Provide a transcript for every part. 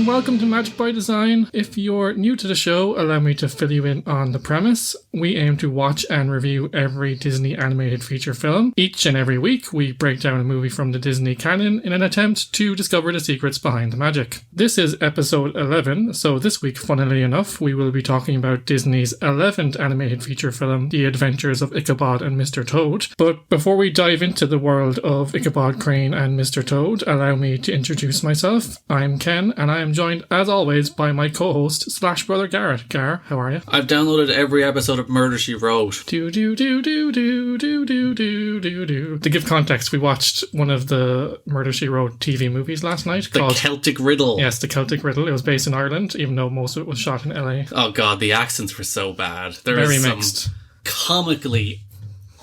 and welcome to Magic by Design. If you're new to the show, allow me to fill you in on the premise. We aim to watch and review every Disney animated feature film. Each and every week, we break down a movie from the Disney canon in an attempt to discover the secrets behind the magic. This is episode 11, so this week, funnily enough, we will be talking about Disney's 11th animated feature film, The Adventures of Ichabod and Mr.Toad. But before we dive into the world of Ichabod Crane and Mr. Toad, allow me to introduce myself. I'm Ken, and I am joined, as always, by my co-host / brother Garrett. Gar, how are you? I've downloaded every episode of Murder, She Wrote. To give context, we watched one of the Murder, She Wrote TV movies last night. The Celtic Riddle. Yes, The Celtic Riddle. It was based in Ireland, even though most of it was shot in LA. Oh god, the accents were so bad. Very mixed. Comically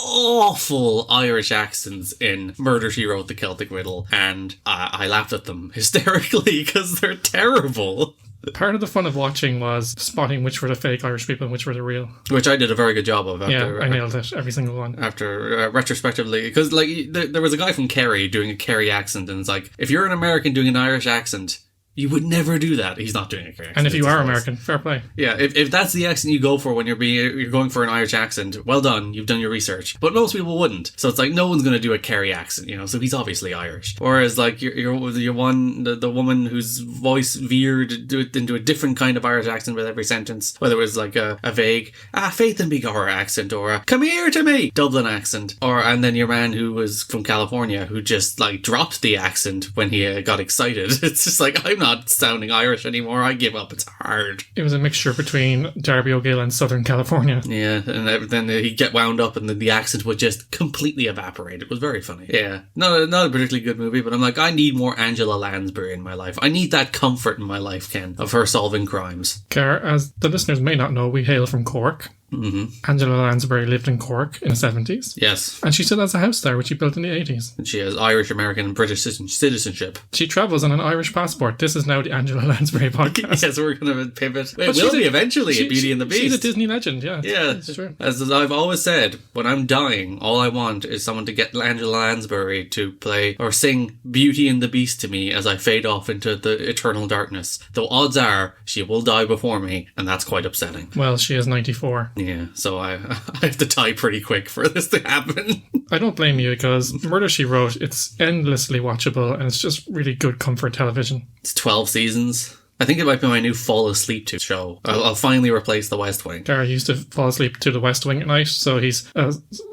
awful Irish accents in Murder, She Wrote, The Celtic Riddle, and I laughed at them hysterically because they're terrible. Part of the fun of watching was spotting which were the fake Irish people and which were the real. Which I did a very good job of. After, I nailed it, every single one. After retrospectively, because like there was a guy from Kerry doing a Kerry accent, and it's like, if you're an American doing an Irish accent, you would never do that. He's not doing a Kerry accent. And if you are American, fair play. Yeah, if that's the accent you go for when you're going for an Irish accent, well done, you've done your research. But most people wouldn't. So it's like, no one's going to do a Kerry accent, so he's obviously Irish. Whereas like the woman whose voice veered into a different kind of Irish accent with every sentence, whether it was like a vague faith in Bigorra accent or a come here to me Dublin accent, and then your man who was from California who just like dropped the accent when he got excited. It's just like, I'm not sounding Irish anymore. I give up. It's hard. It was a mixture between Darby O'Gill and Southern California. Yeah, and then he'd get wound up and then the accent would just completely evaporate. It was very funny. Yeah, not a particularly good movie, but I'm like, I need more Angela Lansbury in my life. I need that comfort in my life, Ken, of her solving crimes. Car, as the listeners may not know, we hail from Cork. Mm-hmm. Angela Lansbury lived in Cork in the 70s. Yes. And she still has a house there, which she built in the 80s. And she has Irish, American, and British citizenship. She travels on an Irish passport. This is now the Angela Lansbury podcast. Yes, we're going to pivot. It will be eventually a Beauty and the Beast. She's a Disney legend, yeah. Yeah. It's true. As I've always said, when I'm dying, all I want is someone to get Angela Lansbury to play or sing Beauty and the Beast to me as I fade off into the eternal darkness. Though odds are she will die before me, and that's quite upsetting. Well, she is 94. Yeah, so I have to die pretty quick for this to happen. I don't blame you, because Murder, She Wrote, it's endlessly watchable and it's just really good comfort television. It's 12 seasons. I think it might be my new fall asleep to show. I'll finally replace The West Wing. Gary used to fall asleep to The West Wing at night, so he's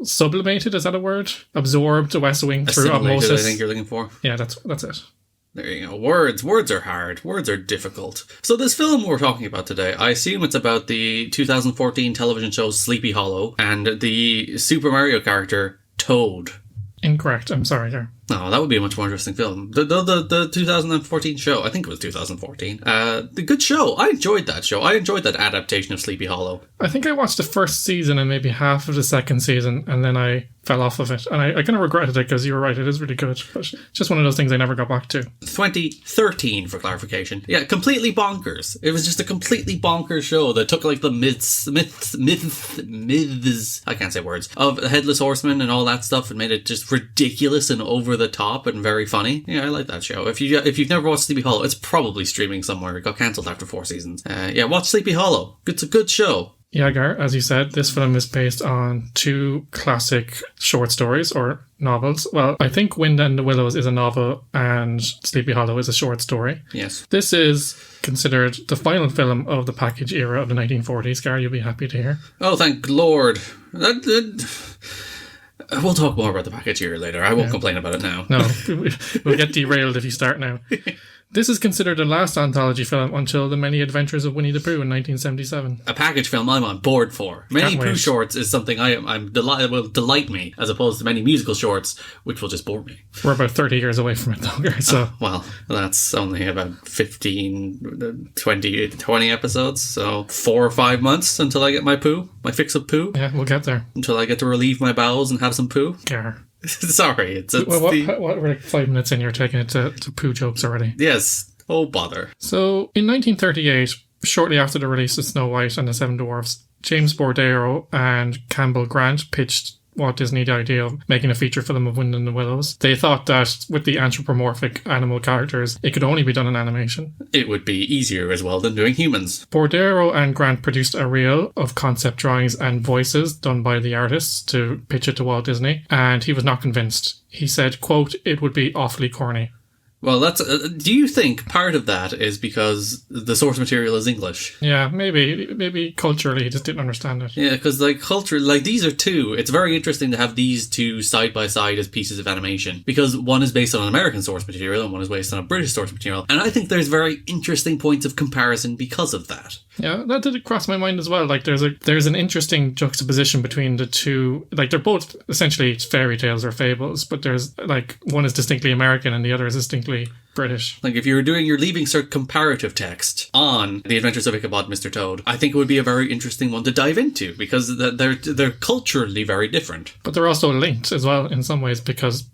sublimated, is that a word? Absorbed The West Wing through osmosis. I think you're looking for. Yeah, that's it. There you go. Words are hard. Words are difficult. So this film we're talking about today, I assume it's about the 2014 television show Sleepy Hollow and the Super Mario character Toad. Incorrect. I'm sorry, Gary. Oh, that would be a much more interesting film. The 2014 show, I think it was 2014. The good show. I enjoyed that show. I enjoyed that adaptation of Sleepy Hollow. I think I watched the first season and maybe half of the second season, and then I fell off of it. And I kind of regretted it because you were right, it is really good. But it's just one of those things I never got back to. 2013, for clarification. Yeah, completely bonkers. It was just a completely bonkers show that took like the myths, I can't say words, of the Headless Horseman and all that stuff and made it just ridiculous and over the top and very funny. Yeah, I like that show. If you've never watched Sleepy Hollow, it's probably streaming somewhere. It got cancelled after 4 seasons. Yeah, watch Sleepy Hollow. It's a good show. Yeah, Gar, as you said, this film is based on 2 classic short stories or novels. Well, I think Wind and the Willows is a novel and Sleepy Hollow is a short story. Yes. This is considered the final film of the package era of the 1940s. Gar, you'll be happy to hear. Oh, thank Lord. We'll talk more about the package era later. I won't complain about it now. No, we'll get derailed if you start now. This is considered the last anthology film until The Many Adventures of Winnie the Pooh in 1977. A package film I'm on board for. Many Pooh shorts is something will delight me, as opposed to many musical shorts, which will just bore me. We're about 30 years away from it, though, so. Well, that's only about 15, 20 episodes, so 4 or 5 months until I get my poo, my fix of poo. Yeah, we'll get there. Until I get to relieve my bowels and have some poo. Gar. Sorry, what we're like 5 minutes in, you're taking it to poo jokes already. Yes. Oh, bother. So, in 1938, shortly after the release of Snow White and the Seven Dwarfs, James Bordero and Campbell Grant pitched Walt Disney the idea of making a feature film of Wind in the Willows. They thought that with the anthropomorphic animal characters, it could only be done in animation. It would be easier as well than doing humans. Bordero and Grant produced a reel of concept drawings and voices done by the artists to pitch it to Walt Disney, and he was not convinced. He said, quote, "It would be awfully corny." Well, that's. Do you think part of that is because the source material is English? Yeah, maybe culturally he just didn't understand it. Yeah, because culture, these are two. It's very interesting to have these two side by side as pieces of animation, because one is based on an American source material and one is based on a British source material, and I think there's very interesting points of comparison because of that. Yeah, that did cross my mind as well. There's an interesting juxtaposition between the two. They're both essentially fairy tales or fables, but there's one is distinctly American and the other is distinctly British. If you were doing your Leaving Cert comparative text on The Adventures of Ichabod, Mr.Toad, I think it would be a very interesting one to dive into, because they're culturally very different. But they're also linked as well in some ways, because,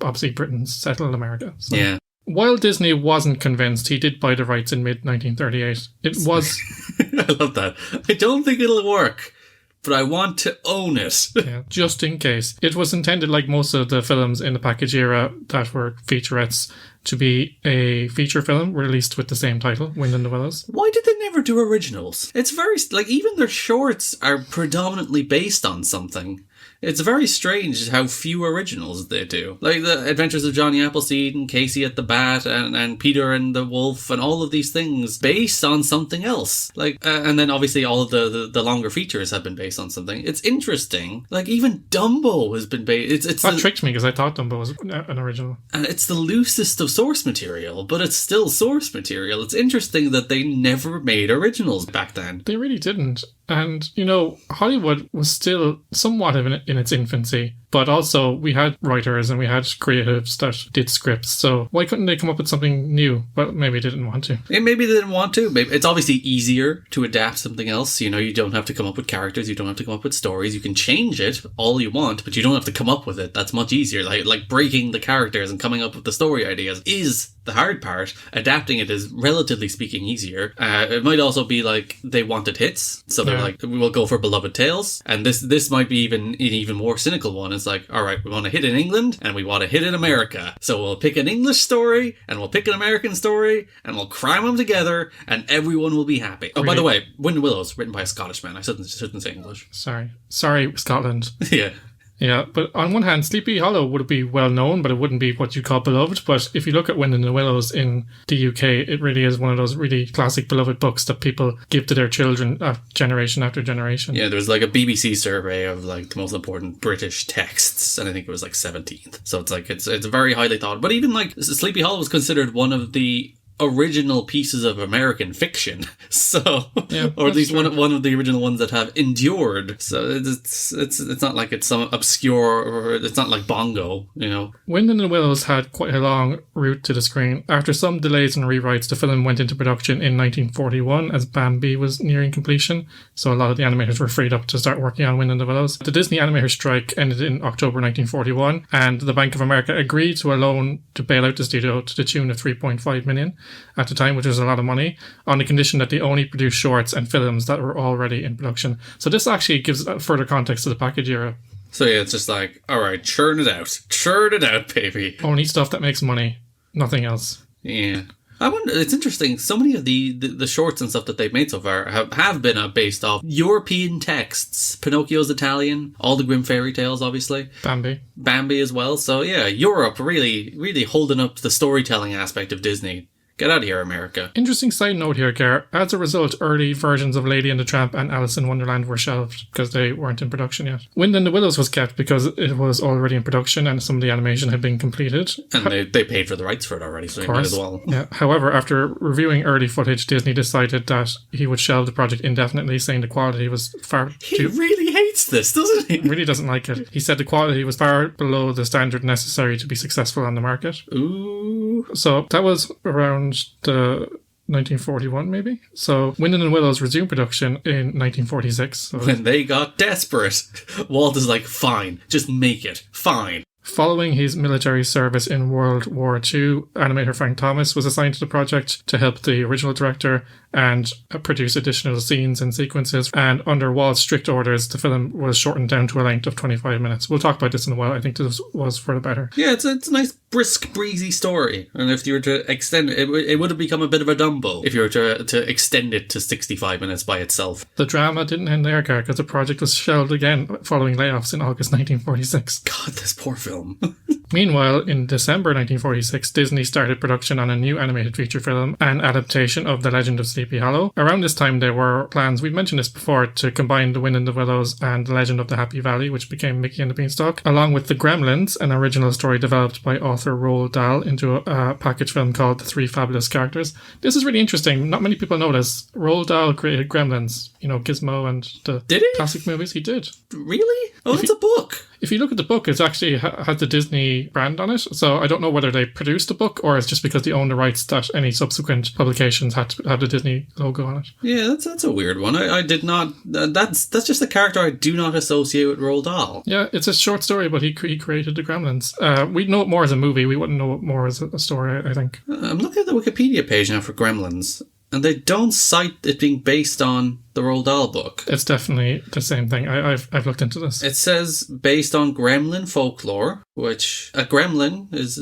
obviously Britain settled America. So. Yeah. While Disney wasn't convinced, he did buy the rights in mid-1938. It was... I love that. I don't think it'll work, but I want to own it. Yeah, just in case. It was intended, like most of the films in the package era that were featurettes, to be a feature film released with the same title, Wind in the Willows. Why did they never do originals? It's very... even their shorts are predominantly based on something. It's very strange how few originals they do. The Adventures of Johnny Appleseed and Casey at the Bat and Peter and the Wolf and all of these things based on something else. And then obviously all of the longer features have been based on something. It's interesting. Even Dumbo has been based... That tricked me because I thought Dumbo was an original. And it's the loosest of source material, but it's still source material. It's interesting that they never made originals back then. They really didn't. And, Hollywood was still somewhat in its infancy, but also we had writers and we had creatives that did scripts, so why couldn't they come up with something new? Well, maybe they didn't want to. Yeah, maybe they didn't want to. Maybe it's obviously easier to adapt something else. You don't have to come up with characters, you don't have to come up with stories. You can change it all you want, but you don't have to come up with it. That's much easier. Like breaking the characters and coming up with the story ideas is the hard part. Adapting it is, relatively speaking, easier. It might also be they wanted hits, so they're we will go for beloved tales. And this might be an even more cynical one. It's all right, we want to hit in England and we want to hit in America. So we'll pick an English story and we'll pick an American story and we'll cram them together and everyone will be happy. Oh, by the way, Wind in the Willows, written by a Scottish man. I shouldn't say English. Sorry, Scotland. Yeah. Yeah, but on one hand, Sleepy Hollow would be well known, but it wouldn't be what you call beloved. But if you look at Wind in the Willows in the UK, it really is one of those really classic beloved books that people give to their children generation after generation. Yeah, there was a BBC survey of the most important British texts, and I think it was 17th. So it's very highly thought. But even Sleepy Hollow was considered one of the original pieces of American fiction, so yeah, or at least one of the original ones that have endured. So it's not like it's some obscure, or it's not like Bongo, Wind in the Willows had quite a long route to the screen. After some delays and rewrites, the film went into production in 1941 as Bambi was nearing completion, so a lot of the animators were freed up to start working on Wind in the Willows. The Disney animator strike ended in October 1941, and the Bank of America agreed to a loan to bail out the studio to the tune of $3.5 million at the time, which was a lot of money, on the condition that they only produce shorts and films that were already in production. So this actually gives further context to the package era. So yeah, it's just all right, churn it out, baby. Only stuff that makes money, nothing else. Yeah. I wonder, it's interesting, so many of the shorts and stuff that they've made so far have been based off European texts. Pinocchio's Italian, all the Grimm fairy tales, obviously. Bambi as well. So yeah, Europe really, really holding up the storytelling aspect of Disney. Get out of here, America. Interesting side note here, Gar. As a result, early versions of Lady and the Tramp and Alice in Wonderland were shelved because they weren't in production yet. Wind in the Willows was kept because it was already in production and some of the animation had been completed. And they paid for the rights for it already, so they might as well. Yeah. However, after reviewing early footage, Disney decided that he would shelve the project indefinitely, saying the quality was far He really hates this, doesn't he? Really doesn't like it. He said the quality was far below the standard necessary to be successful on the market. Ooh. So that was around the 1941 maybe. So Wind in the Willows resumed production in 1946. So when they got desperate, Walt is like, fine, just make it. Fine. Following his military service in World War II, animator Frank Thomas was assigned to the project to help the original director and produce additional scenes and sequences. And under Wald's strict orders, the film was shortened down to a length of 25 minutes. We'll talk about this in a while. I think this was for the better. Yeah, it's a nice, brisk, breezy story. And if you were to extend it, it would have become a bit of a Dumbo if you were to extend it to 65 minutes by itself. The drama didn't end there, Gar, because the project was shelved again following layoffs in August 1946. God, this poor film. Meanwhile, in December 1946, Disney started production on a new animated feature film, an adaptation of The Legend of Sleepy Hollow. Around this time, there were plans, we've mentioned this before, to combine The Wind in the Willows and The Legend of the Happy Valley, which became Mickey and the Beanstalk, along with The Gremlins, an original story developed by author Roald Dahl, into a package film called The Three Fabulous Characters. This is really interesting. Not many people know this. Roald Dahl created Gremlins, you know, Gizmo and the classic movies. He did. Really? Oh, it's a book. If you look at the book, it actually has the Disney brand on it. So I don't know whether they produced the book or it's just because they own the rights that any subsequent publications had to have the Disney logo on it. Yeah, that's a weird one. I did not... That's just a character I do not associate with Roald Dahl. Yeah, it's a short story, but he created the Gremlins. We'd know it more as a movie. We wouldn't know it more as a story, I think. I'm looking at the Wikipedia page now for Gremlins, and they don't cite it being based on the Roald Dahl book. It's definitely the same thing. I've looked into this. It says based on gremlin folklore, which a gremlin is...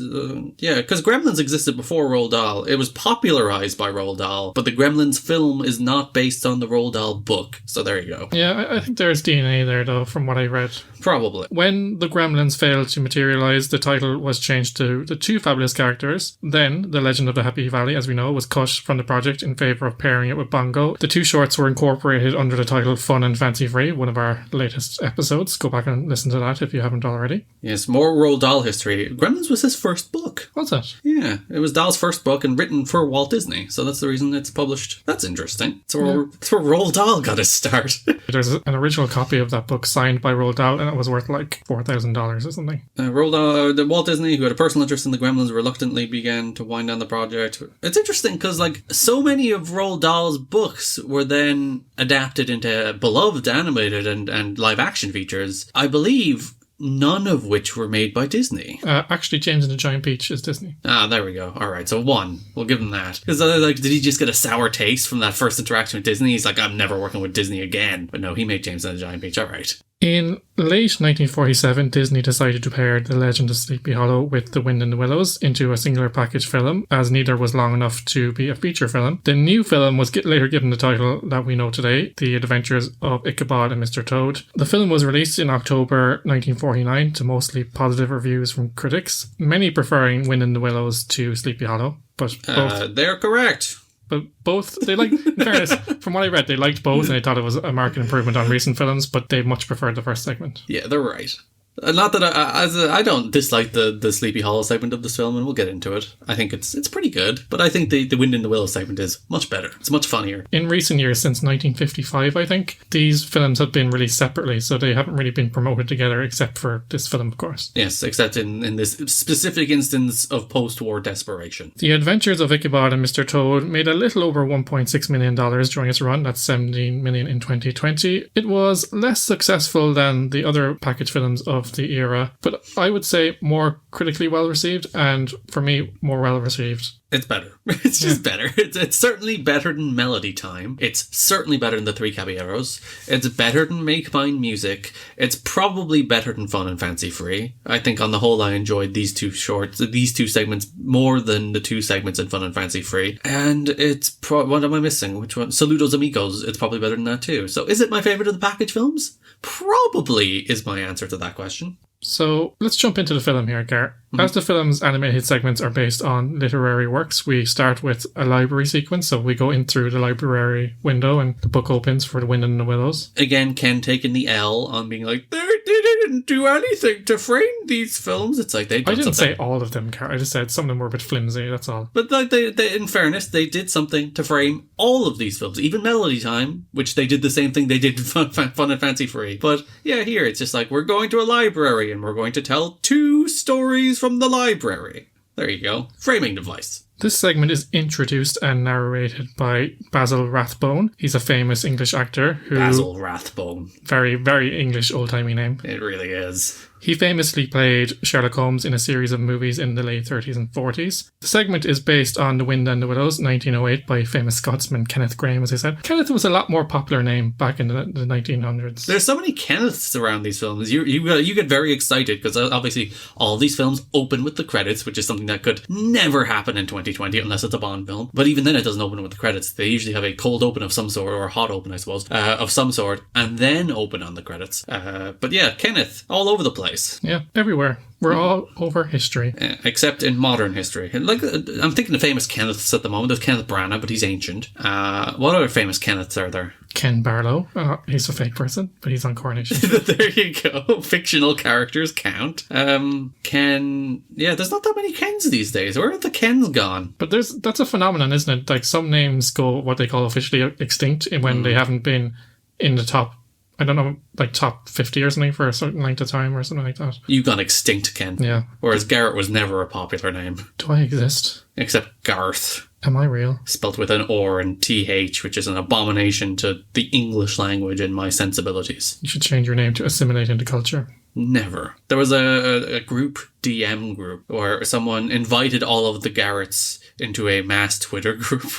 because Gremlins existed before Roald Dahl. It was popularized by Roald Dahl, but the Gremlins film is not based on the Roald Dahl book. So there you go. Yeah, I think there's DNA there, though, from what I read. Probably. When the Gremlins failed to materialize, the title was changed to The Two Fabulous Characters. Then, The Legend of the Happy Valley, as we know, was cut from the project in favor of pairing it with Bongo. The two shorts were incorporated under the title Fun and Fancy Free, one of our latest episodes. Go back and listen to that if you haven't already. Yes, more Roald Dahl history. Gremlins was his first book. What's that? Yeah, it was Dahl's first book and written for Walt Disney, so that's the reason it's published. That's interesting. That's where Roald Dahl got his start. There's an original copy of that book signed by Roald Dahl, and it was worth like $4,000 or something. Roald Dahl, Walt Disney, who had a personal interest in the Gremlins, reluctantly began to wind down the project. It's interesting because, like, so many of Roald Dahl's books were then adapted into beloved animated and live action features. I believe none of which were made by Disney. Actually, James and the Giant Peach is Disney. Ah, there we go. All right, so one. We'll give him that. Because, like, did he just get a sour taste from that first interaction with Disney? He's like, I'm never working with Disney again. But no, he made James and the Giant Peach. All right. In late 1947, Disney decided to pair The Legend of Sleepy Hollow with The Wind in the Willows into a singular package film, as neither was long enough to be a feature film. The new film was later given the title that we know today, The Adventures of Ichabod and Mr.Toad. The film was released in October 1949 to mostly positive reviews from critics, many preferring Wind in the Willows to Sleepy Hollow, but both... They're correct. But both, in fairness, from what I read, they liked both and they thought it was a marked improvement on recent films, but they much preferred the first segment. Yeah, they're right. Not that I don't dislike the Sleepy Hollow segment of this film, and we'll get into it. I think it's pretty good, but I think the Wind in the Willows segment is much better. It's much funnier. In recent years, since 1955, I think, these films have been released separately, so they haven't really been promoted together, except for this film, of course. Yes, except in this specific instance of post-war desperation. The Adventures of Ichabod and Mr. Toad made a little over $1.6 million during its run. That's $17 million in 2020. It was less successful than the other package films of the era, but I would say more critically well received, and for me, more well received. It's better. It's just better. It's certainly better than Melody Time. It's certainly better than The Three Caballeros. It's better than Make Mine Music. It's probably better than Fun and Fancy Free. I think on the whole I enjoyed these two segments more than the two segments in Fun and Fancy Free. And it's what am I missing? Which one? Saludos Amigos. It's probably better than that too. So is it my favourite of the package films? Probably is my answer to that question. So let's jump into the film here, Gar. As the film's animated segments are based on literary works, we start with a library sequence. So we go in through the library window and the book opens for The Wind in the Willows. Again, Ken taking the L on being like, they didn't do anything to frame these films. It's like they did I didn't something. say all of them, Gar. I just said some of them were a bit flimsy, that's all. But like they, in fairness, they did something to frame all of these films. Even Melody Time, which they did the same thing they did in Fun and Fancy Free. But yeah, here it's just like, we're going to a library and we're going to tell two stories from the library. There you go. Framing device. This segment is introduced and narrated by Basil Rathbone. He's a famous English actor who... Basil Rathbone. Very, very English old-timey name. It really is. He famously played Sherlock Holmes in a series of movies in the late 30s and 40s. The segment is based on The Wind and the Willows, 1908, by famous Scotsman Kenneth Grahame, as I said. Kenneth was a lot more popular name back in the 1900s. There's so many Kenneths around these films. You get very excited because obviously all these films open with the credits, which is something that could never happen in 2020 unless it's a Bond film. But even then it doesn't open with the credits. They usually have a cold open of some sort, or a hot open, I suppose, of some sort, and then open on the credits. But yeah, Kenneth, all over the place. Yeah, everywhere. We're all over history. Except in modern history. Like, I'm thinking of famous Kenneths at the moment. There's Kenneth Branagh, but he's ancient. What other famous Kenneths are there? Ken Barlow. He's a fake person, but he's on Coronation. There you go. Fictional characters count. Ken... Yeah, there's not that many Kens these days. Where are the Kens gone? But that's a phenomenon, isn't it? Like, some names go what they call officially extinct when they haven't been in the top... I don't know, like top 50 or something for a certain length of time or something like that. You've gone extinct, Ken. Yeah. Whereas Garrett was never a popular name. Do I exist? Except Garth. Am I real? Spelt with an or and th, which is an abomination to the English language and my sensibilities. You should change your name to assimilate into culture. Never. There was a group, DM group, where someone invited all of the Garretts into a mass Twitter group.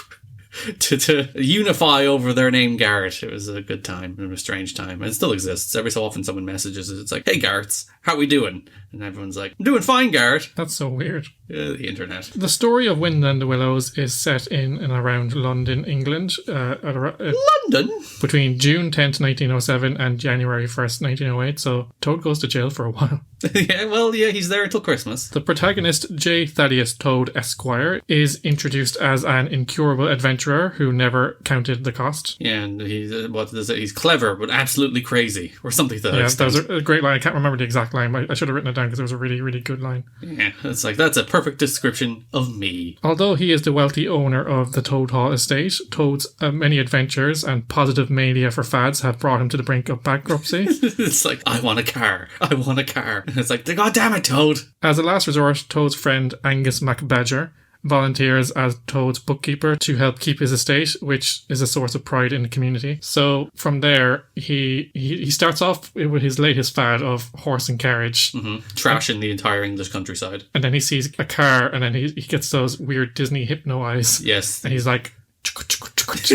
To unify over their name Garrett. It was a good time and a strange time. It still exists. Every so often someone messages it. It's like, hey Garretts, how we doing? And everyone's like, I'm doing fine, Garrett. That's so weird. The internet. The story of Wind and the Willows is set in and around London, England. London? Between June 10th, 1907 and January 1st, 1908. So Toad goes to jail for a while. yeah, he's there until Christmas. The protagonist, J. Thaddeus Toad Esquire, is introduced as an incurable adventurer who never counted the cost. Yeah, and he's clever but absolutely crazy, or something to that extent. That was a great line. I can't remember the exact line. I should have written it down because it was a really, really good line. Yeah, it's like, that's a perfect description of me. Although he is the wealthy owner of the Toad Hall estate, Toad's many adventures and positive mania for fads have brought him to the brink of bankruptcy. It's like, I want a car. And it's like, God damn it, Toad. As a last resort, Toad's friend Angus MacBadger volunteers as Toad's bookkeeper to help keep his estate, which is a source of pride in the community. So from there, he starts off with his latest fad of horse and carriage. Mm-hmm. Trashing the entire English countryside. And then he sees a car, and then he gets those weird Disney hypno eyes. Yes. And he's like...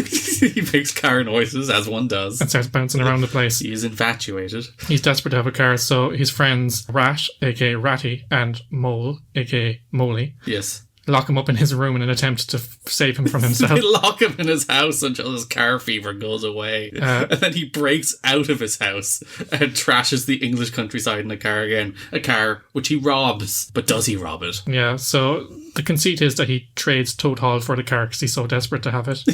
He makes car noises, as one does. And starts bouncing around the place. He is infatuated. He's desperate to have a car, so his friends Rat, a.k.a. Ratty, and Mole, a.k.a. Moley, yes, lock him up in his room in an attempt to save him from himself. They lock him in his house until his car fever goes away. And then he breaks out of his house and trashes the English countryside in a car again. A car which he robs. But does he rob it? Yeah, so the conceit is that he trades Toad Hall for the car because he's so desperate to have it.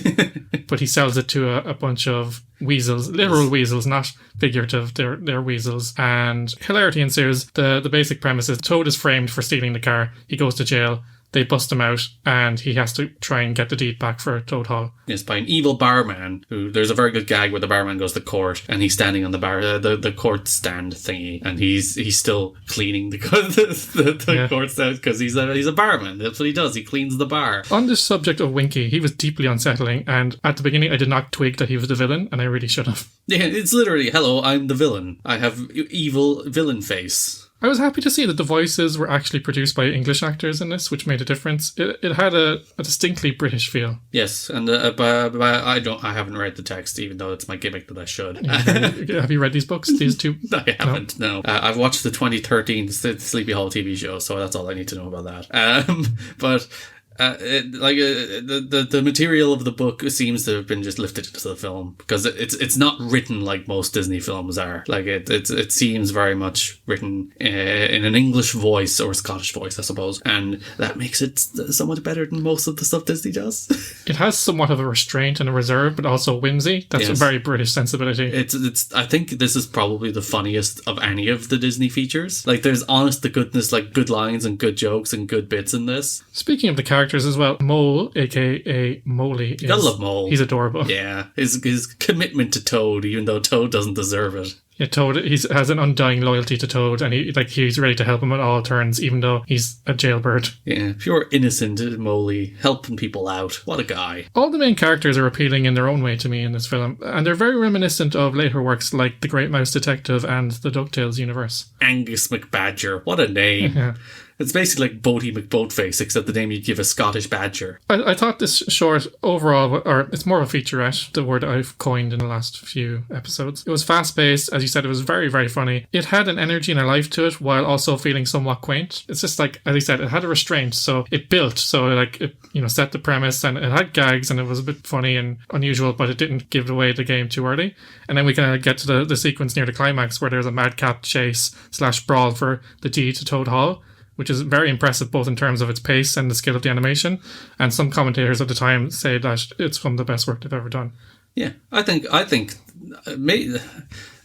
But he sells it to a bunch of weasels, literal weasels, not figurative, they're weasels. And hilarity ensues. The basic premise is Toad is framed for stealing the car. He goes to jail. They bust him out, and he has to try and get the deed back for Toad Hall. Yes, by an evil barman, who, there's a very good gag where the barman goes to court, and he's standing on the bar, the court stand thingy, and he's still cleaning the court stand, because he's a barman. That's what he does, he cleans the bar. On this subject of Winky, he was deeply unsettling, and at the beginning I did not twig that he was the villain, and I really should have. Yeah, it's literally, hello, I'm the villain. I have evil villain face. I was happy to see that the voices were actually produced by English actors in this, which made a difference. It had a distinctly British feel. Yes, and but I haven't read the text, even though it's my gimmick that I should. Have you read these books? These two? I haven't. No. I've watched the 2013 Sleepy Hollow TV show, so that's all I need to know about that. But. The material of the book seems to have been just lifted into the film because it's not written like most Disney films are. Like it seems very much written in an English voice or a Scottish voice, I suppose, and that makes it somewhat better than most of the stuff Disney does. It has somewhat of a restraint and a reserve, but also whimsy. That's a very British sensibility. It's. I think this is probably the funniest of any of the Disney features. Like there's honest to goodness, like good lines and good jokes and good bits in this. Speaking of the characters as well, Mole, aka Moley, you gotta love Mole. He's adorable. Yeah, his commitment to Toad, even though Toad doesn't deserve it. Yeah, Toad, has an undying loyalty to Toad, and he's ready to help him at all turns, even though he's a jailbird. Yeah, pure innocent Moley, helping people out. What a guy. All the main characters are appealing in their own way to me in this film, and they're very reminiscent of later works like The Great Mouse Detective and the DuckTales universe. Angus McBadger, what a name. Yeah. It's basically like Boaty McBoatface, except the name you'd give a Scottish badger. I thought this short overall, or it's more of a featurette, the word I've coined in the last few episodes. It was fast-paced, as you said, it was very, very funny. It had an energy and a life to it while also feeling somewhat quaint. It's just like, as you said, it had a restraint, so it built, so like it set the premise, and it had gags, and it was a bit funny and unusual, but it didn't give away the game too early. And then we kind of get to the sequence near the climax where there's a madcap chase / brawl for the deed to Toad Hall, which is very impressive both in terms of its pace and the skill of the animation. And some commentators at the time say that it's some of the best work they've ever done. Yeah, I think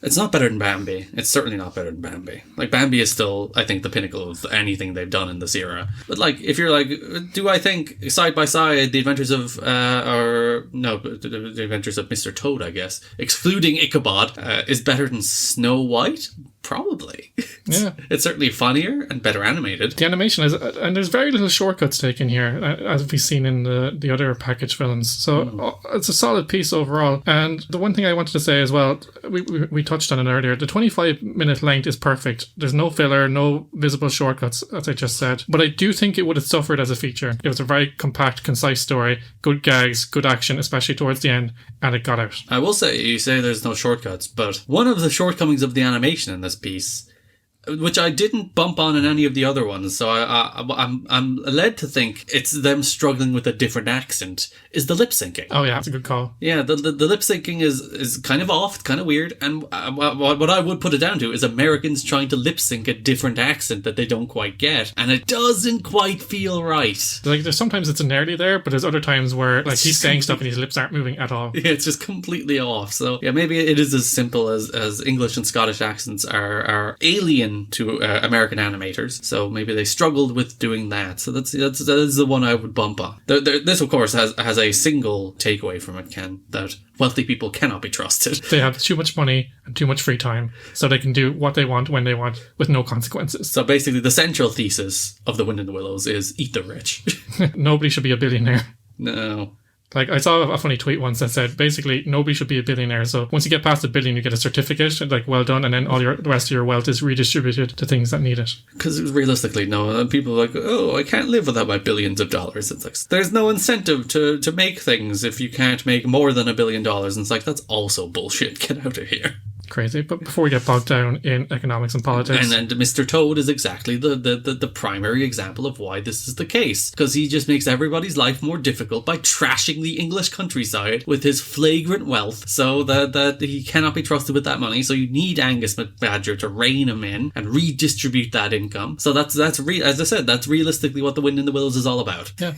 it's not better than Bambi. It's certainly not better than Bambi. Like, Bambi is still, I think, the pinnacle of anything they've done in this era. But, like, if you're like, do I think side by side the Adventures of, the Adventures of Mr.Toad, I guess, excluding Ichabod, is better than Snow White? Probably. Yeah. It's certainly funnier and better animated. The animation is, and there's very little shortcuts taken here, as we've seen in the other package films. So it's a solid piece overall. And the one thing I wanted to say as well, we touched on it earlier, the 25-minute length is perfect. There's no filler, no visible shortcuts, as I just said. But I do think it would have suffered as a feature. It was a very compact, concise story, good gags, good action, especially towards the end, and it got out. I will say, you say there's no shortcuts, but one of the shortcomings of the animation in this piece, which I didn't bump on in any of the other ones, so I'm led to think it's them struggling with a different accent, is the lip syncing. Oh yeah, that's a good call. Yeah, the lip syncing is kind of off, kind of weird, and what I would put it down to is Americans trying to lip sync a different accent that they don't quite get, and it doesn't quite feel right. Like, there's sometimes it's nearly there, but there's other times where like he's saying stuff and his lips aren't moving at all. Yeah, it's just completely off. So yeah, maybe it is as simple as English and Scottish accents are alien to American animators, so maybe they struggled with doing that. So that is the one I would bump on. This, of course, has a single takeaway from it, Ken, that wealthy people cannot be trusted. They have too much money and too much free time, so they can do what they want when they want with no consequences. So basically, the central thesis of The Wind in the Willows is eat the rich. Nobody should be a billionaire. No. Like, I saw a funny tweet once that said, basically, nobody should be a billionaire. So once you get past $1 billion, you get a certificate, like, well done, and then the rest of your wealth is redistributed to things that need it. Because realistically, no, people are like, oh, I can't live without my billions of dollars. It's like, there's no incentive to make things if you can't make more than $1 billion. And it's like, that's also bullshit. Get out of here. Crazy. But before we get bogged down in economics and politics, and Mr. Toad is exactly the primary example of why this is the case, because he just makes everybody's life more difficult by trashing the English countryside with his flagrant wealth, so that he cannot be trusted with that money. So you need Angus McBadger to rein him in and redistribute that income. So that's as I said, that's realistically what The Wind in the Willows is all about. Yeah.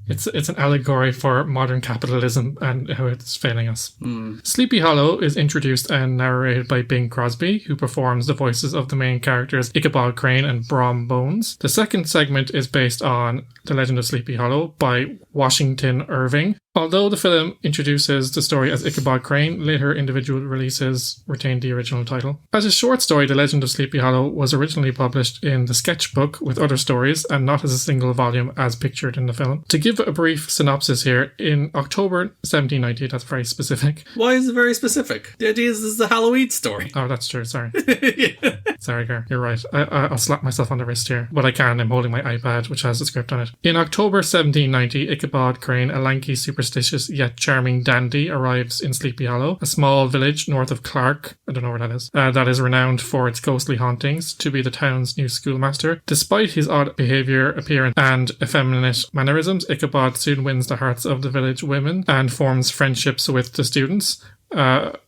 It's an allegory for modern capitalism and how it's failing us. Sleepy Hollow is introduced and narrated by Bing Crosby, who performs the voices of the main characters Ichabod Crane and Brom Bones. The second segment is based on The Legend of Sleepy Hollow by Washington Irving. Although the film introduces the story as Ichabod Crane, later individual releases retained the original title. As a short story, The Legend of Sleepy Hollow was originally published in the sketchbook with other stories and not as a single volume as pictured in the film. To give a brief synopsis here, in October 1790, that's very specific. Why is it very specific? The idea is this is a Halloween story. Oh, that's true, sorry. Yeah. Sorry, Gar, you're right. I'll slap myself on the wrist here. But I can, I'm holding my iPad, which has the script on it. In October 1790, Ichabod Crane, a lanky, superstitious yet charming dandy, arrives in Sleepy Hollow, a small village north of Clark, I don't know where that is renowned for its ghostly hauntings, to be the town's new schoolmaster. Despite his odd behaviour, appearance, and effeminate mannerisms, Ichabod soon wins the hearts of the village women and forms friendships with the students.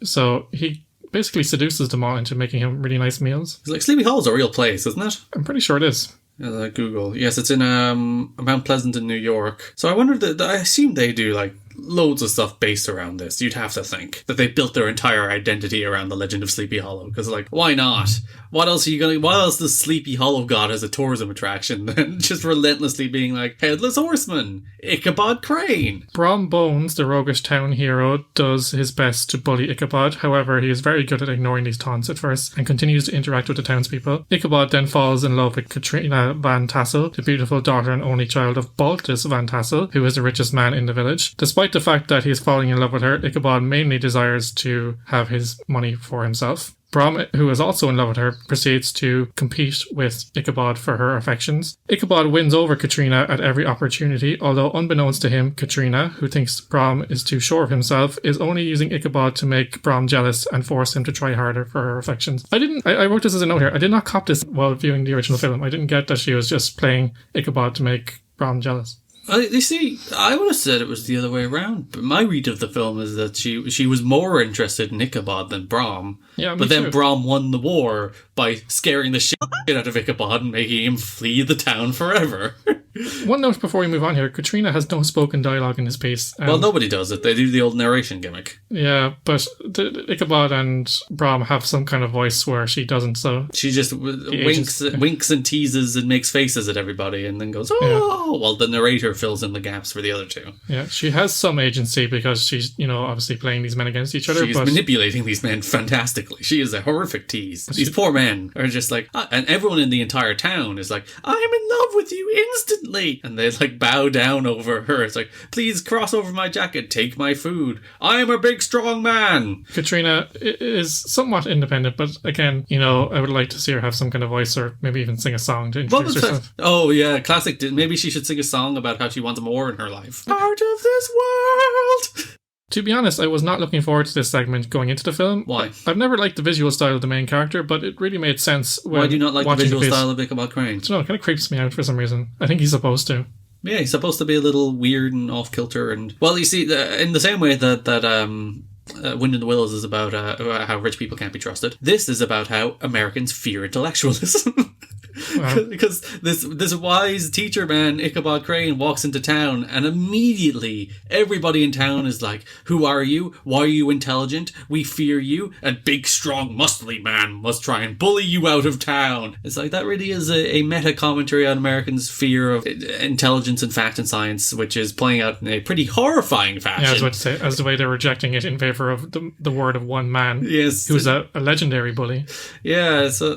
So he basically seduces them all into making him really nice meals. It's like Sleepy Hollow's a real place, isn't it? I'm pretty sure it is. Google. Yes, it's in Mount Pleasant in New York. So I wonder I assume they do like loads of stuff based around this. You'd have to think that they built their entire identity around the legend of Sleepy Hollow. Because, like, why not? What else does Sleepy Hollow got as a tourism attraction than just relentlessly being like, Headless Horseman, Ichabod Crane? Brom Bones, the roguish town hero, does his best to bully Ichabod. However, he is very good at ignoring these taunts at first and continues to interact with the townspeople. Ichabod then falls in love with Katrina Van Tassel, the beautiful daughter and only child of Baltus Van Tassel, who is the richest man in the village. Despite the fact that he is falling in love with her, Ichabod mainly desires to have his money for himself. Brom, who is also in love with her, proceeds to compete with Ichabod for her affections. Ichabod wins over Katrina at every opportunity, although unbeknownst to him, Katrina, who thinks Brom is too sure of himself, is only using Ichabod to make Brom jealous and force him to try harder for her affections. I wrote this as a note here. I did not cop this while viewing the original film. I didn't get that she was just playing Ichabod to make Brom jealous. You see, I would have said it was the other way around, but my read of the film is that she was more interested in Ichabod than Brom. Yeah, but then too. Brom won the war by scaring the shit out of Ichabod and making him flee the town forever. One note before we move on here, Katrina has no spoken dialogue in this piece. Well, nobody does it. They do the old narration gimmick. Yeah, but Ichabod and Brom have some kind of voice where she doesn't, so... She just winks and teases and makes faces at everybody and then goes, oh! While the narrator fills in the gaps for the other two. Yeah, she has some agency because she's, obviously playing these men against each other. She's manipulating these men fantastically. She is a horrific tease. These poor men are just like... and everyone in the entire town is like, I'm in love with you instantly! And they like bow down over her. It's like, please cross over my jacket, take my food. I am a big strong man. Katrina is somewhat independent, but again, I would like to see her have some kind of voice or maybe even sing a song to introduce herself. Oh yeah, classic. Maybe she should sing a song about how she wants more in her life. Part of this world. To be honest, I was not looking forward to this segment going into the film. Why? I've never liked the visual style of the main character, but it really made sense when Why do you not like the visual piece. style of Ichabod Crane? I don't know, it kind of creeps me out for some reason. I think he's supposed to. Yeah, he's supposed to be a little weird and off-kilter. And well, you see, in the same way that Wind in the Willows is about how rich people can't be trusted, this is about how Americans fear intellectualism. Wow. Because this wise teacher man, Ichabod Crane, walks into town and immediately everybody in town is like, who are you? Why are you intelligent? We fear you. And big, strong, muscly man must try and bully you out of town. It's like, that really is a meta commentary on Americans' fear of intelligence and fact and science, which is playing out in a pretty horrifying fashion. Yeah, I was about to say, as the way they're rejecting it in favour of the word of one man. Yes. Who's a legendary bully. Yeah, so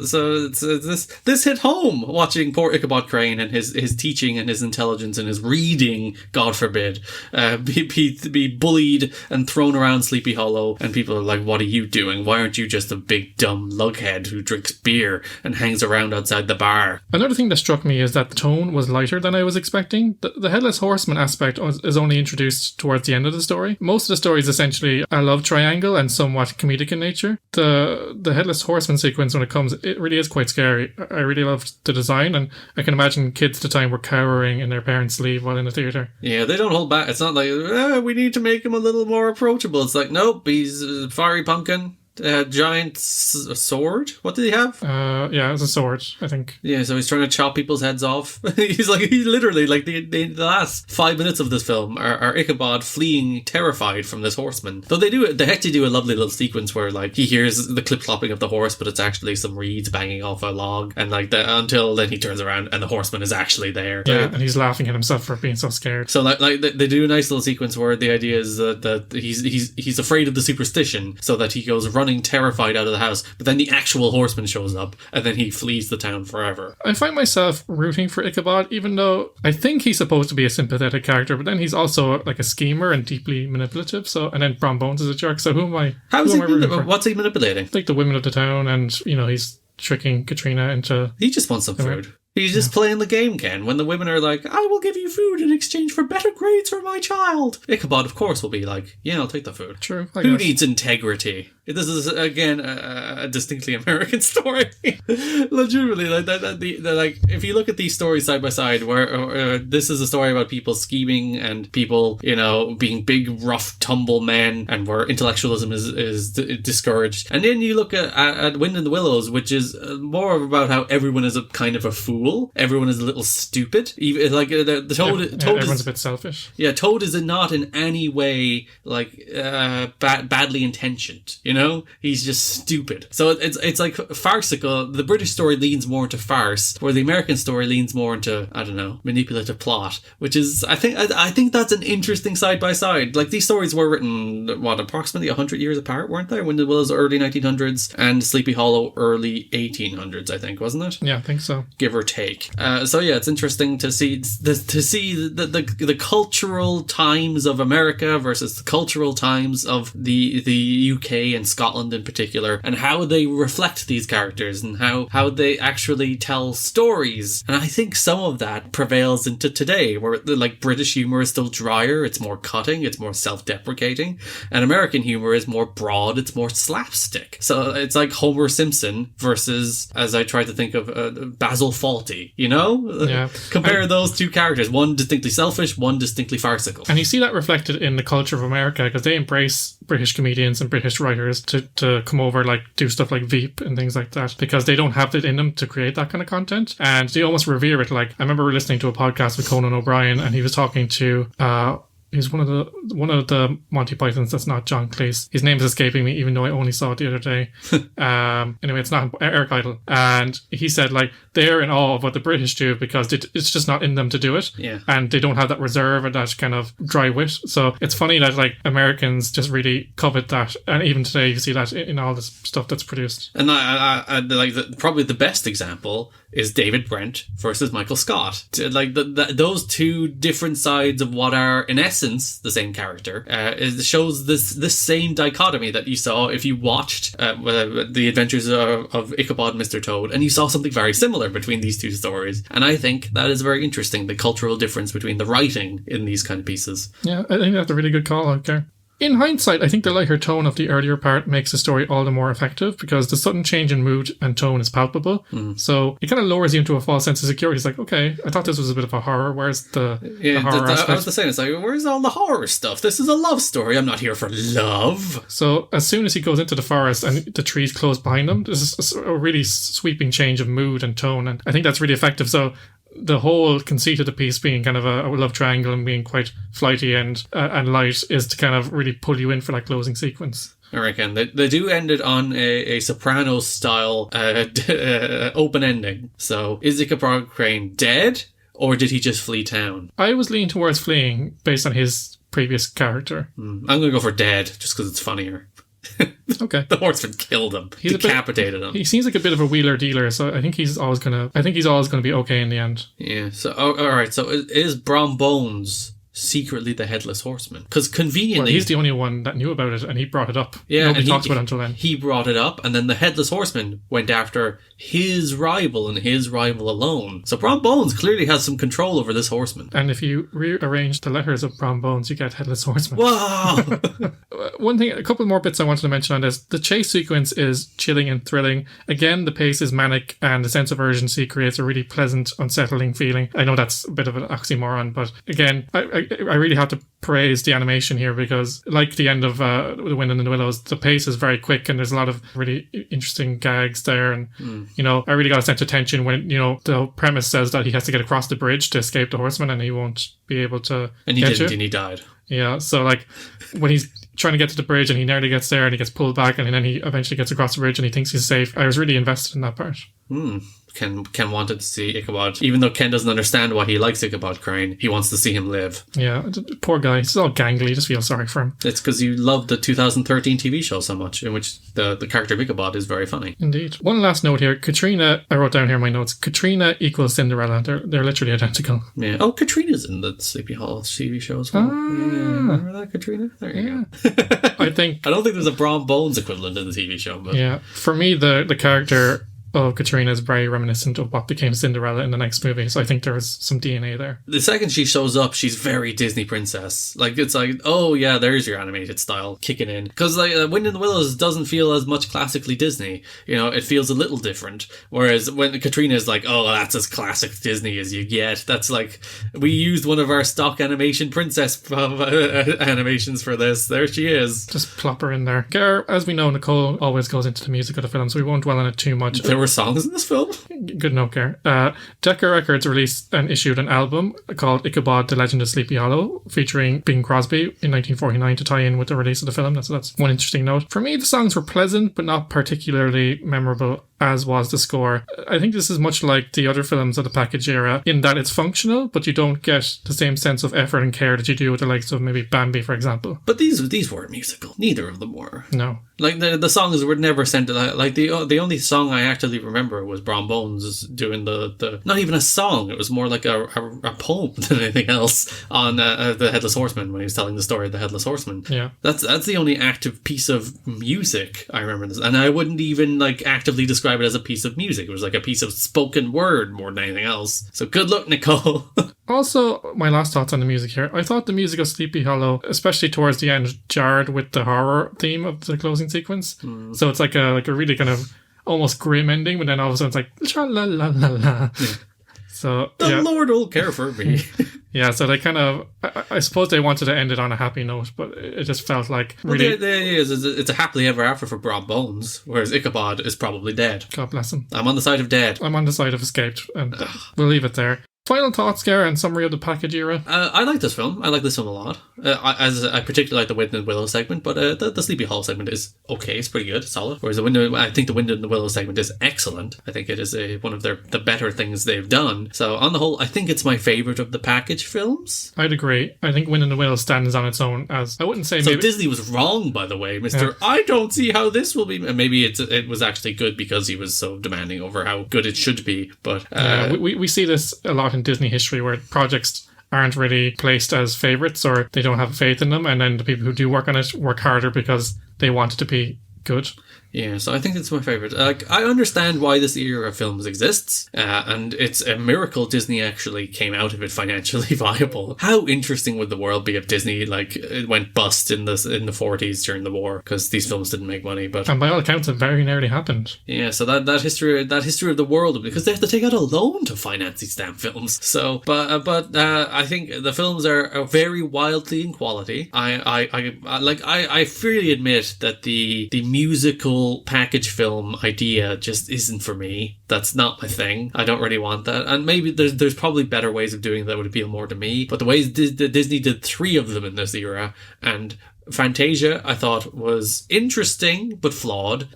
this hit home watching poor Ichabod Crane and his teaching and his intelligence and his reading, God forbid, be bullied and thrown around Sleepy Hollow, and people are like, what are you doing? Why aren't you just a big dumb lughead who drinks beer and hangs around outside the bar? Another thing that struck me is that the tone was lighter than I was expecting. The Headless Horseman aspect is only introduced towards the end of the story. Most of the story is essentially a love triangle and somewhat comedic in nature. The Headless Horseman sequence, when it comes, it really is quite scary. I really loved the design, and I can imagine kids at the time were cowering in their parents' sleeve while in the theatre. Yeah, they don't hold back. It's not like, we need to make him a little more approachable. It's like, nope, he's a fiery pumpkin. Giant sword? What did he have? Yeah, it's a sword, I think. Yeah, so he's trying to chop people's heads off. He's literally, like, the last 5 minutes of this film are Ichabod fleeing terrified from this horseman. Though they actually do a lovely little sequence where, like, he hears the clip-clopping of the horse, but it's actually some reeds banging off a log, and, like, until then he turns around and the horseman is actually there. Yeah, and he's laughing at himself for being so scared. So, like they do a nice little sequence where the idea is that he's afraid of the superstition, so that he goes running terrified out of the house, but then the actual horseman shows up and then he flees the town forever. I find myself rooting for Ichabod, even though I think he's supposed to be a sympathetic character, but then he's also like a schemer and deeply manipulative. So, and then Brom Bones is a jerk, so who am I rooting for? What's he manipulating? Like the women of the town, and he's tricking Katrina into... He just wants some food. He's just playing the game, Ken. When the women are like, I will give you food in exchange for better grades for my child. Ichabod, of course, will be like, yeah, I'll take the food. True. Who needs integrity? This is again a distinctly American story. Legitimately, like if you look at these stories side by side, where this is a story about people scheming and people, you know, being big, rough, tumble men, and where intellectualism is discouraged. And then you look at Wind in the Willows, which is more about how everyone is a kind of a fool. Everyone is a little stupid. Even like the Toad. Toad everyone's is a bit selfish. Yeah, Toad is not in any way like badly intentioned. You know, he's just stupid. So it's like farcical. The British story leans more into farce, where the American story leans more into, I don't know, manipulative plot. Which is, I think that's an interesting side by side. Like, these stories were written approximately 100 years apart, weren't they? Wind in the Willows early 1900s and Sleepy Hollow early 1800s, I think, wasn't it? Yeah, I think so. Give or take. So yeah, it's interesting to see the cultural times of America versus the cultural times of the UK and Scotland in particular, and how they reflect these characters and how they actually tell stories. And I think some of that prevails into today, where like British humor is still drier, it's more cutting, it's more self-deprecating, and American humor is more broad, it's more slapstick. So it's like Homer Simpson versus, as I tried to think of, Basil Fawlty, you know? Yeah. Compare those two characters, one distinctly selfish, one distinctly farcical. And you see that reflected in the culture of America, because they embrace British comedians and British writers to come over, like do stuff like Veep and things like that, because they don't have it in them to create that kind of content, and they almost revere it. Like, I remember listening to a podcast with Conan O'Brien, and he was talking to he's one of the Monty Pythons that's not John Cleese. His name is escaping me, even though I only saw it the other day. Anyway, it's not Eric Idle. And he said, like, they're in awe of what the British do because it's just not in them to do it. Yeah. And they don't have that reserve and that kind of dry wit. So it's funny that, like, Americans just really covet that. And even today, you see that in all this stuff that's produced. And I like probably the best example is David Brent versus Michael Scott. Like those two different sides of what are in essence the same character shows this same dichotomy that you saw if you watched the Adventures of Ichabod and Mr.Toad, and you saw something very similar between these two stories. And I think that is very interesting, the cultural difference between the writing in these kind of pieces. Yeah, I think that's a really good call out there. In hindsight, I think the lighter tone of the earlier part makes the story all the more effective because the sudden change in mood and tone is palpable. So it kind of lowers you into a false sense of security. It's like, okay, I thought this was a bit of a horror. Where's the horror aspect? I was the same. It's like, where's all the horror stuff? This is a love story. I'm not here for love. So as soon as he goes into the forest and the trees close behind him, there's a really sweeping change of mood and tone. And I think that's really effective. So the whole conceit of the piece being kind of a love triangle and being quite flighty and light is to kind of really pull you in for that closing sequence. I reckon they do end it on a Sopranos style open ending. So is Ichabod Crane dead, or did he just flee town? I was leaning towards fleeing based on his previous character. I'm going to go for dead just because it's funnier. Okay. The horseman killed him, decapitated him. He seems like a bit of a wheeler dealer, so I think he's always gonna be okay in the end. Yeah. So all right. So is Brom Bones secretly the Headless Horseman? Because conveniently, well, he's the only one that knew about it, and he brought it up. Yeah, nobody talks about it until then. He brought it up, and then the Headless Horseman went after his rival and his rival alone. So Brom Bones clearly has some control over this horseman. And if you rearrange the letters of Brom Bones, you get Headless Horseman. Wow! A couple more bits I wanted to mention on this. The chase sequence is chilling and thrilling. Again, the pace is manic, and the sense of urgency creates a really pleasant, unsettling feeling. I know that's a bit of an oxymoron, but again, I really have to praise the animation here because, like the end of The Wind in the Willows, the pace is very quick and there's a lot of really interesting gags there. And, you know, I really got a sense of tension when, you know, the premise says that he has to get across the bridge to escape the horseman and he won't be able to. And he didn't, and he died. Yeah, so like when he's trying to get to the bridge and he nearly gets there and he gets pulled back and then he eventually gets across the bridge and he thinks he's safe. I was really invested in that part. Ken wanted to see Ichabod. Even though Ken doesn't understand why he likes Ichabod Crane, he wants to see him live. Yeah, poor guy. He's all gangly. You just feel sorry for him. It's because you love the 2013 TV show so much, in which the character of Ichabod is very funny. Indeed. One last note here. Katrina, I wrote down here in my notes, Katrina equals Cinderella. They're literally identical. Yeah. Oh, Katrina's in the Sleepy Hollow TV show as well. Yeah. Remember that, Katrina? There you go. I don't think there's a Brom Bones equivalent in the TV show. But yeah. For me, the character of Katrina is very reminiscent of what became Cinderella in the next movie. So I think there's some DNA there. The second she shows up, she's very Disney princess. Like, it's like, oh yeah, there's your animated style kicking in. Because like Wind in the Willows doesn't feel as much classically Disney. You know, it feels a little different. Whereas when Katrina is like, oh, that's as classic Disney as you get. That's like, we used one of our stock animation princess animations for this. There she is. Just plop her in there. Gar, as we know, Nicole always goes into the music of the film, so we won't dwell on it too much. There were songs in this film? Good note, Gar. Decca Records released and issued an album called Ichabod, The Legend of Sleepy Hollow, featuring Bing Crosby in 1949 to tie in with the release of the film. That's one interesting note. For me, the songs were pleasant, but not particularly memorable, as was the score. I think this is much like the other films of the package era in that it's functional, but you don't get the same sense of effort and care that you do with the likes of maybe Bambi, for example. But these weren't musical. Neither of them were. No. Like, the songs were never sent to that. Like, the only song I actually remember was Brom Bones doing the not even a song. It was more like a poem than anything else on the Headless Horseman, when he was telling the story of the Headless Horseman. Yeah. That's the only active piece of music I remember this. And I wouldn't even, like, actively describe it as a piece of music. It was like a piece of spoken word more than anything else. So good luck, Nicole. Also, my last thoughts on the music here. I thought the music of Sleepy Hollow, especially towards the end, jarred with the horror theme of the closing sequence. So it's like a really kind of almost grim ending, but then all of a sudden it's like la la la la la. Yeah. So the Lord will care for me. Yeah, so they kind of, I suppose they wanted to end it on a happy note, but it just felt like really... Well, it's a happily ever after for Brom Bones, whereas Ichabod is probably dead. God bless him. I'm on the side of dead. I'm on the side of escaped, and we'll leave it there. Final thoughts, Gar, and summary of the package era? I like this film. I like this film a lot. I particularly like the Wind in the Willow segment, but the Sleepy Hollow segment is okay. It's pretty good. It's solid. Whereas I think the Wind in the Willow segment is excellent. I think it is one of the better things they've done. So on the whole, I think it's my favourite of the package films. I'd agree. I think Wind in the Willow stands on its own as... I wouldn't say so maybe... Disney was wrong, by the way, Mr. Yeah. I don't see how this will be... And maybe it was actually good because he was so demanding over how good it should be. But we see this a lot in Disney history where projects aren't really placed as favourites or they don't have faith in them, and then the people who do work on it work harder because they want it to be good. Yeah, so I think it's my favourite. I understand why this era of films exists, and it's a miracle Disney actually came out of it financially viable. How interesting would the world be if Disney it went bust in the 40s during the war, because these films didn't make money? And by all accounts, it very nearly happened. Yeah, so that history of the world, because they have to take out a loan to finance these damn films. So, but I think the films are very wildly in quality. I freely admit that the musical package film idea just isn't for me. That's not my thing. I don't really want that. And maybe there's probably better ways of doing that would appeal more to me. But the ways Disney did 3 of them in this era, and Fantasia, I thought, was interesting but flawed.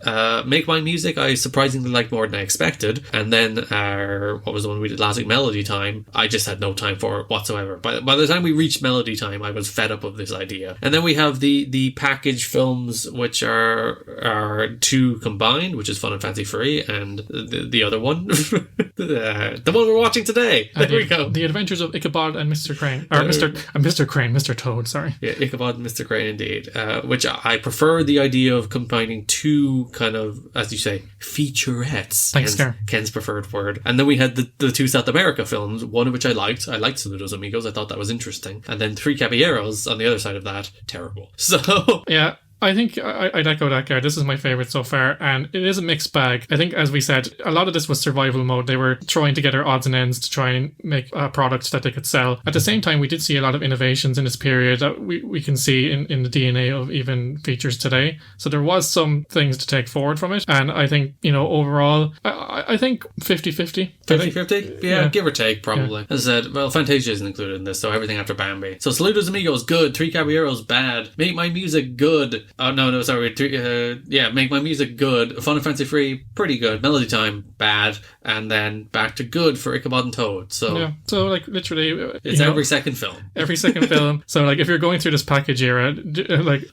Make My Music, I surprisingly liked more than I expected. And then what was the one we did last week, Melody Time, I just had no time for it whatsoever. By the time we reached Melody Time, I was fed up of this idea. And then we have the package films, which are 2 combined, which is Fun and Fancy Free, and the other one, the one we're watching today. There we go. The Adventures of Ichabod and Mr. Crane, or Mr. Crane, Mr. Toad, sorry. Yeah, Ichabod and Mr. Crane, indeed. Which I prefer the idea of combining 2 kind of, as you say, featurettes. Thanks, Ken's preferred word. And then we had the 2 South America films, one of which I liked. I liked Saludos Amigos. I thought that was interesting. And then 3 Caballeros on the other side of that, terrible. So... Yeah. I think I'd echo that, Gar. This is my favourite so far, and it is a mixed bag. I think, as we said, a lot of this was survival mode. They were trying to get their odds and ends to try and make a product that they could sell. At the same time, we did see a lot of innovations in this period that we can see in the DNA of even features today. So there was some things to take forward from it, and I think, overall, I think 50-50. 50-50? Yeah, give or take, probably. Yeah. As I said, well, Fantasia isn't included in this, so everything after Bambi. So Saludos Amigos, good. 3 Caballeros, bad. Make My Music, good. Oh, no, sorry. Make My Music, good. Fun and Fancy Free, pretty good. Melody Time, bad. And then back to good for Ichabod and Toad. So, yeah. So, literally... It's every second film. Every second film. So, if you're going through this package era,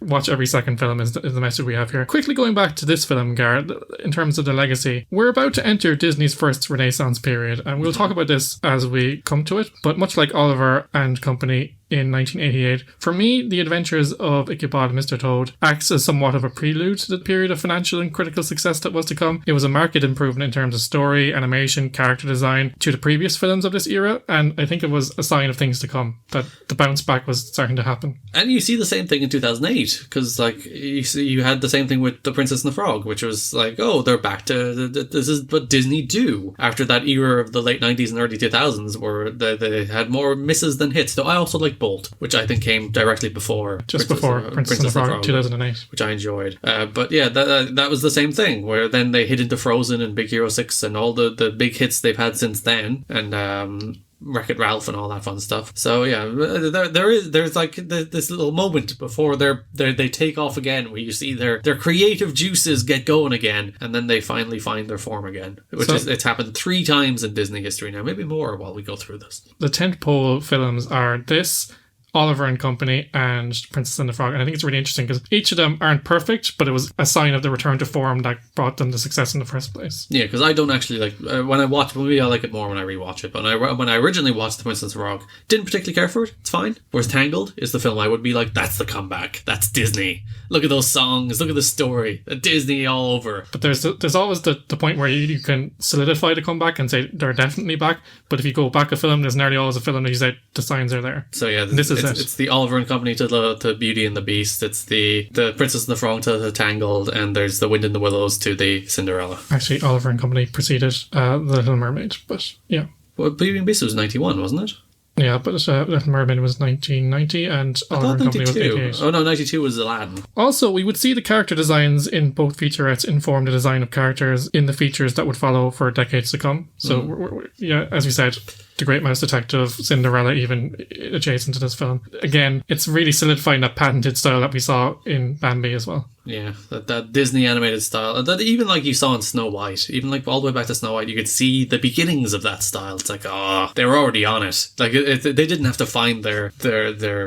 watch every second film is the message we have here. Quickly going back to this film, Garrett, in terms of the legacy, we're about to enter Disney's first Renaissance period, and we'll talk about this as we come to it. But much like Oliver and Company, in 1988. For me, The Adventures of Ichabod and Mr. Toad acts as somewhat of a prelude to the period of financial and critical success that was to come. It was a marked improvement in terms of story, animation, character design to the previous films of this era, and I think it was a sign of things to come, that the bounce back was starting to happen. And you see the same thing in 2008, because like you had the same thing with The Princess and the Frog, which was like, oh, they're back to this is what Disney do after that era of the late 90s and early 2000s where they had more misses than hits. Though I also like Bolt, which I think came directly before Princess and the Frog 2008, which I enjoyed. But yeah, that was the same thing, where then they hit into Frozen and Big Hero 6 and all the big hits they've had since then, and Wreck-It Ralph and all that fun stuff. So yeah, there's like this little moment before they take off again, where you see their creative juices get going again, and then they finally find their form again. It's happened 3 times in Disney history now, maybe more while we go through this. The tentpole films are this, Oliver and Company, and Princess and the Frog. And I think it's really interesting because each of them aren't perfect, but it was a sign of the return to form that brought them to success in the first place. Yeah, because I don't actually like when I watch a movie, I like it more when I rewatch it. But when I originally watched The Princess and the Frog, didn't particularly care for it. It's fine. Whereas Tangled is the film I would be like, that's the comeback. That's Disney. Look at those songs. Look at the story. Disney all over. But there's always the point where you can solidify the comeback and say they're definitely back. But if you go back a film, there's nearly always a film that you say the signs are there. So yeah, this is it. It's the Oliver and Company to Beauty and the Beast. It's the Princess and the Frog to Tangled, and there's the Wind in the Willows to the Cinderella. Actually, Oliver and Company preceded The Little Mermaid, but yeah. Well, Beauty and the Beast was 91, wasn't it? Yeah, but Little Mermaid was 1990 and Oliver and Company was 88. Oh no, 92 was Aladdin. Also, we would see the character designs in both featurettes inform the design of characters in the features that would follow for decades to come. So, we're, as we said, The Great Mouse Detective, Cinderella, even adjacent to this film. Again, it's really solidifying that patented style that we saw in Bambi as well. Yeah, that Disney animated style. That even like you saw in Snow White, even like all the way back to Snow White, you could see the beginnings of that style. It's like, they were already on it. Like they didn't have to find their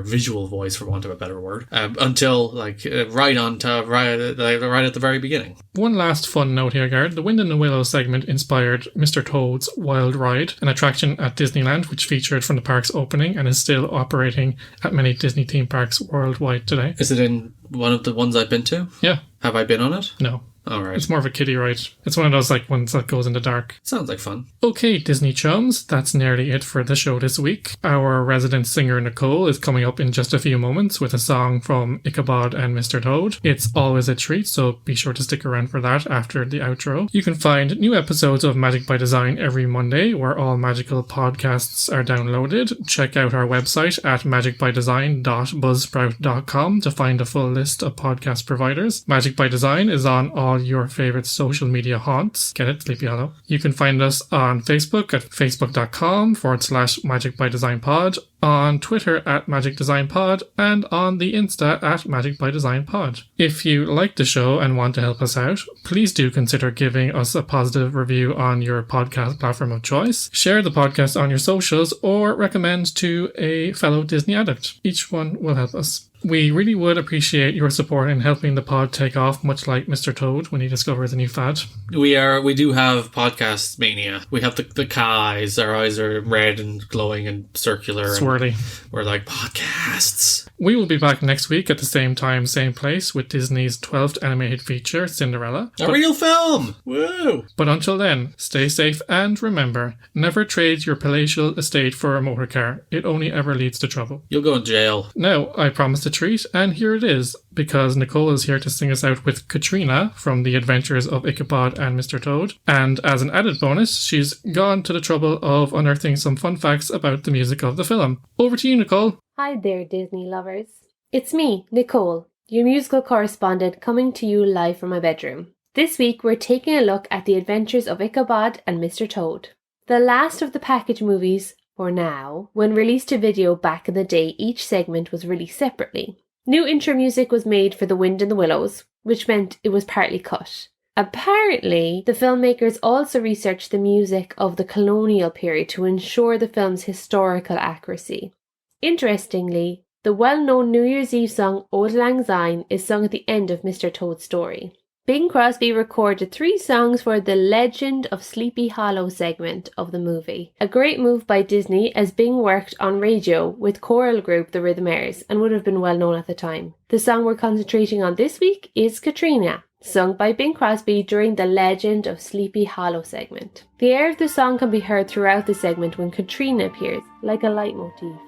visual voice, for want of a better word, until like right at the very beginning. One last fun note here, Gard. The Wind in the Willows segment inspired Mr. Toad's Wild Ride, an attraction at Disneyland which featured from the park's opening and is still operating at many Disney theme parks worldwide today. Is it in one of the ones I've been to? Yeah. Have I been on it? No. Alright. It's more of a kiddie ride. It's one of those like ones that goes in the dark. Sounds like fun. Okay, Disney chums, that's nearly it for the show this week. Our resident singer Nicole is coming up in just a few moments with a song from Ichabod and Mr. Toad. It's always a treat, so be sure to stick around for that after the outro. You can find new episodes of Magic by Design every Monday, where all magical podcasts are downloaded. Check out our website at magicbydesign.buzzsprout.com to find a full list of podcast providers. Magic by Design is on all your favorite social media haunts. Get it? Sleepy Hollow. You can find us on Facebook at facebook.com/magicbydesignpod, on Twitter at magicdesignpod, and on the Insta at magicbydesignpod. If you like the show and want to help us out, please do consider giving us a positive review on your podcast platform of choice. Share the podcast on your socials or recommend to a fellow Disney addict. Each one will help us. We really would appreciate your support in helping the pod take off, much like Mr. Toad when he discovers a new fad. We do have podcast mania. We have the Kais. Our eyes are red and glowing and circular. Swirly. And we're like, podcasts. We will be back next week at the same time, same place, with Disney's 12th animated feature, Cinderella. A real film! Woo! But until then, stay safe and remember, never trade your palatial estate for a motor car. It only ever leads to trouble. You'll go in jail. Now, I promised a treat, and here it is, because Nicole is here to sing us out with Katrina from The Adventures of Ichabod and Mr. Toad. And as an added bonus, she's gone to the trouble of unearthing some fun facts about the music of the film. Over to you, Nicole. Hi there, Disney lovers. It's me, Nicole, your musical correspondent, coming to you live from my bedroom. This week we're taking a look at The Adventures of Ichabod and Mr. Toad. The last of the package movies, for now. When released to video back in the day, each segment was released separately. New intro music was made for The Wind in the Willows, which meant it was partly cut. Apparently, the filmmakers also researched the music of the colonial period to ensure the film's historical accuracy. Interestingly, the well-known New Year's Eve song Auld Lang Syne is sung at the end of Mr. Toad's story. Bing Crosby recorded 3 songs for the Legend of Sleepy Hollow segment of the movie. A great move by Disney, as Bing worked on radio with choral group The Rhythmaires and would have been well known at the time. The song we're concentrating on this week is Katrina, sung by Bing Crosby during the Legend of Sleepy Hollow segment. The air of the song can be heard throughout the segment when Katrina appears, like a leitmotif.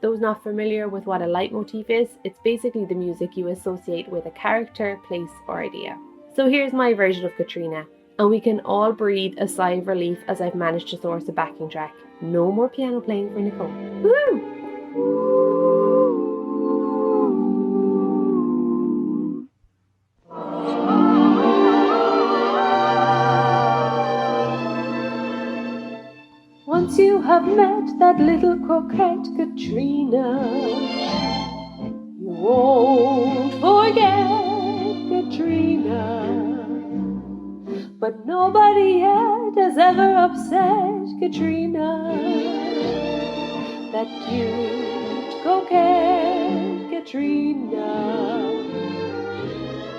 Those not familiar with what a leitmotif is, it's basically the music you associate with a character, place, or idea. So here's my version of Katrina, and we can all breathe a sigh of relief as I've managed to source a backing track. No more piano playing for Nicole. Woo! Once you have met that little coquette Katrina, you won't forget Katrina. But nobody yet has ever upset Katrina. That cute coquette Katrina.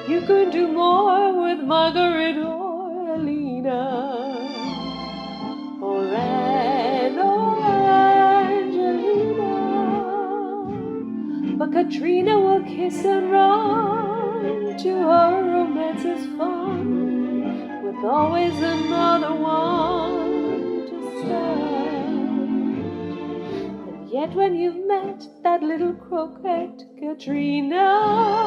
You could do more with Margaret or Alina, or Anne or Angelina. But Katrina will kiss and run to her romance's fun, with always another one to stand. And yet when you've met that little coquette Katrina,